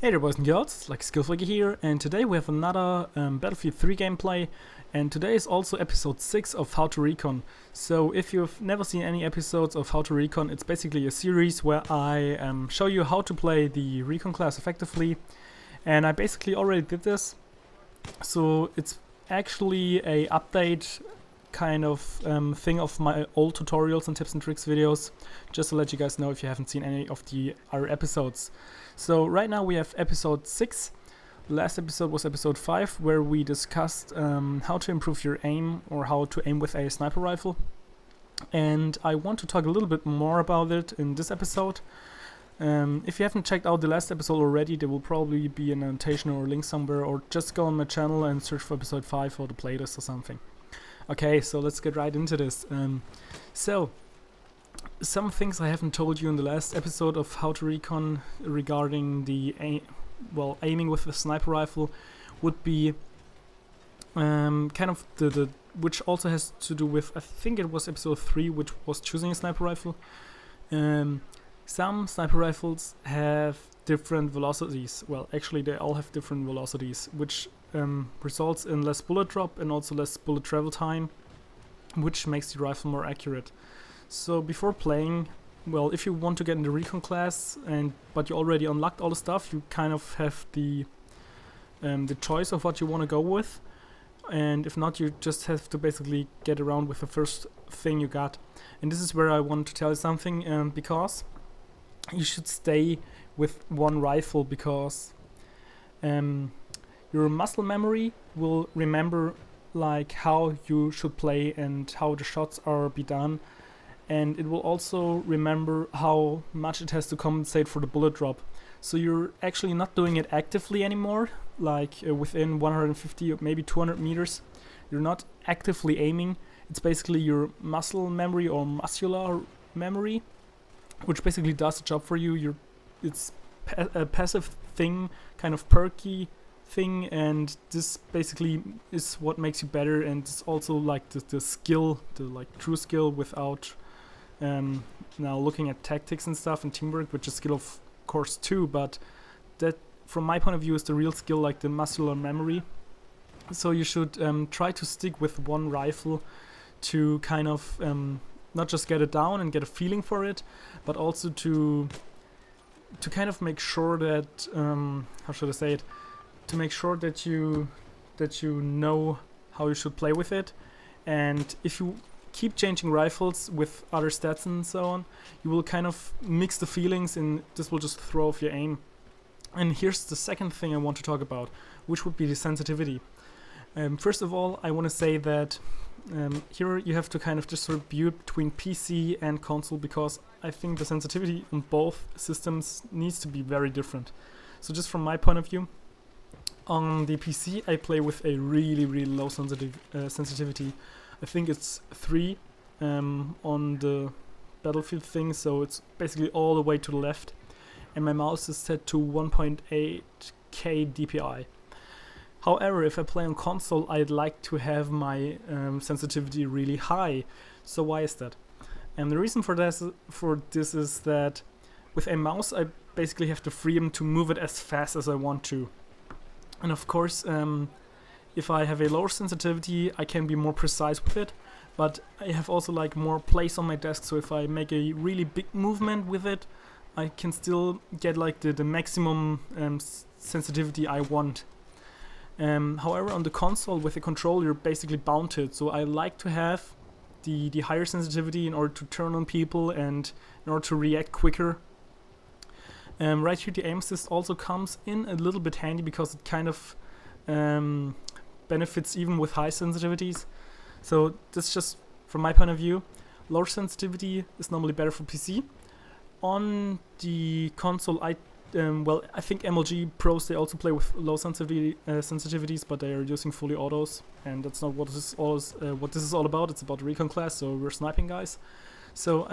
Hey there boys and girls, luckySkillFaker here, and today we have another Battlefield 3 gameplay, and today is also episode 6 of Howto Recon. So if you've never seen any episodes of Howto Recon, it's basically a series where I show you how to play the Recon class effectively, and I basically already did this. So it's actually a update kind of thing of my old tutorials and tips and tricks videos, just to let you guys know if you haven't seen any of the other episodes. So right now we have episode 6. The last episode was episode 5, where we discussed how to improve your aim, or how to aim with a sniper rifle. And I want to talk a little bit more about it in this episode. If you haven't checked out the last episode already, there will probably be an annotation or a link somewhere, or just go on my channel and search for episode 5 for the playlist or something. Okay, so let's get right into this. So, some things I haven't told you in the last episode of Howto Recon regarding the aiming with the sniper rifle would be kind of the which also has to do with, I think it was episode 3, which was choosing a sniper rifle. Some sniper rifles have different velocities. Well, actually they all have different velocities, which results in less bullet drop and also less bullet travel time, which makes the rifle more accurate. So before playing, well, if you want to get in the Recon class but you already unlocked all the stuff, you kind of have the choice of what you want to go with, and if not, you just have to basically get around with the first thing you got. And this is where I want to tell you something, because you should stay with one rifle, because your muscle memory will remember like how you should play and how the shots are be done, and it will also remember how much it has to compensate for the bullet drop. So you're actually not doing it actively anymore, like within 150 or maybe 200 meters. You're not actively aiming. It's basically your muscle memory or muscular memory, which basically does the job for you. It's a passive thing, kind of perky thing, and this basically is what makes you better, and it's also like the skill, the like true skill, without now looking at tactics and stuff and teamwork, which is skill of course too, but that from my point of view is the real skill, like the muscular memory. So you should try to stick with one rifle to kind of not just get it down and get a feeling for it, but also to kind of make sure that how should I say it, to make sure that you know how you should play with it. And if you keep changing rifles with other stats and so on, you will kind of mix the feelings, and this will just throw off your aim. And here's the second thing I want to talk about, which would be the sensitivity. First of all, I want to say that here you have to kind of distribute between PC and console, because I think the sensitivity on both systems needs to be very different. So just from my point of view, on the PC I play with a really low sensitivity. I think it's 3 on the Battlefield thing, so it's basically all the way to the left, and my mouse is set to 1.8K DPI. However, if I play on console, I'd like to have my sensitivity really high. So why is that? And the reason for this is that with a mouse I basically have the freedom to move it as fast as I want to. And of course, if I have a lower sensitivity, I can be more precise with it, but I have also like more place on my desk, so if I make a really big movement with it, I can still get like the maximum sensitivity I want. However, on the console with the controller, you're basically bound to it, so I like to have the higher sensitivity in order to turn on people and in order to react quicker. Right here the aim assist also comes in a little bit handy, because it kind of benefits even with high sensitivities. So that's just from my point of view. Lower sensitivity is normally better for PC. On the console, I think MLG pros, they also play with low sensitivities, but they are using fully autos, and that's not what this is all about. It's about the Recon class, so we're sniping guys. So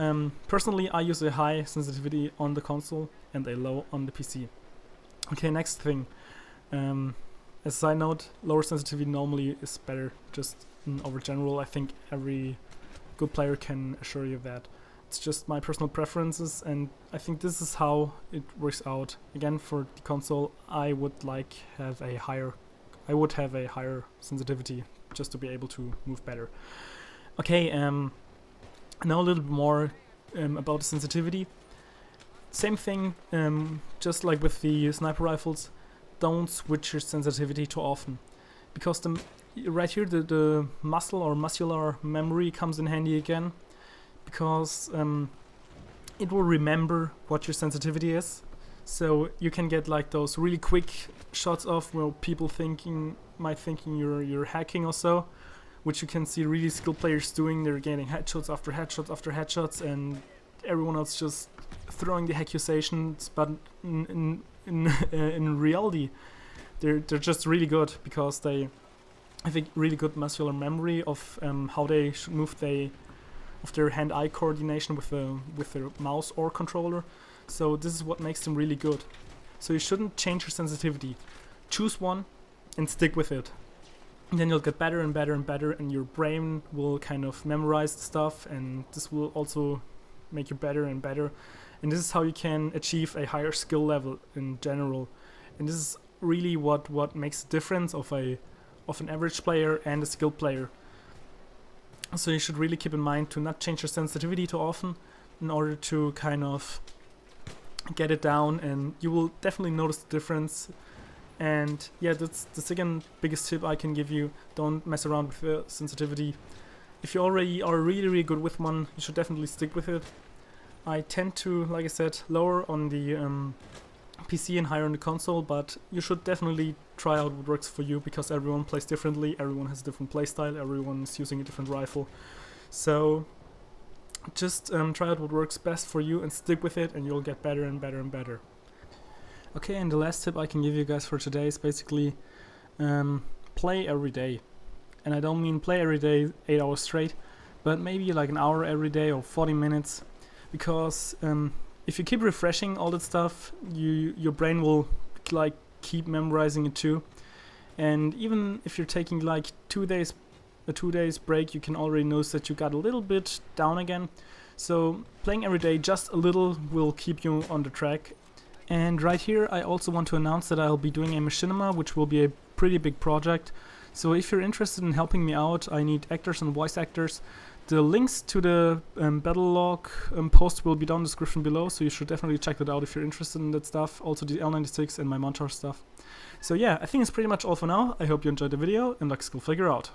personally, I use a high sensitivity on the console and a low on the PC. Okay, next thing. As a side note, lower sensitivity normally is better, just over general. I think every good player can assure you of that. It's just my personal preferences, and I think this is how it works out. Again, for the console, I would have a higher sensitivity just to be able to move better. Okay, now a little bit more about the sensitivity. Same thing, just like with the sniper rifles, don't switch your sensitivity too often, because right here the muscle or muscular memory comes in handy again, because it will remember what your sensitivity is. So you can get like those really quick shots off where people might thinking you're hacking or so, which you can see really skilled players doing. They're getting headshots after headshots after headshots, and everyone else just throwing the accusations. But in reality, they're just really good, because they have a really good muscular memory of how they should move of their hand-eye coordination with their mouse or controller. So this is what makes them really good. So you shouldn't change your sensitivity. Choose one and stick with it. And then you'll get better and better and better, and your brain will kind of memorize the stuff, and this will also make you better and better. And this is how you can achieve a higher skill level in general. And this is really what makes the difference of an average player and a skilled player. So you should really keep in mind to not change your sensitivity too often in order to kind of get it down, and you will definitely notice the difference. And yeah, that's the second biggest tip I can give you. Don't mess around with the sensitivity. If you already are really good with one, you should definitely stick with it. I tend to, like I said, lower on the PC and higher on the console, but you should definitely try out what works for you, because everyone plays differently, everyone has a different playstyle, everyone is using a different rifle. So just try out what works best for you and stick with it, and you'll get better and better and better. Okay, and the last tip I can give you guys for today is basically play every day. And I don't mean play every day 8 hours straight, but maybe like an hour every day or 40 minutes. Because if you keep refreshing all that stuff, your brain will like keep memorizing it too. And even if you're taking like 2 days break, you can already notice that you got a little bit down again. So playing every day just a little will keep you on the track. And right here I also want to announce that I'll be doing a machinima, which will be a pretty big project. So if you're interested in helping me out, I need actors and voice actors. The links to the battle log post will be down in the description below, so you should definitely check that out if you're interested in that stuff. Also the L96 and my montage stuff. So yeah, I think it's pretty much all for now. I hope you enjoyed the video, and luckySkillFaker out.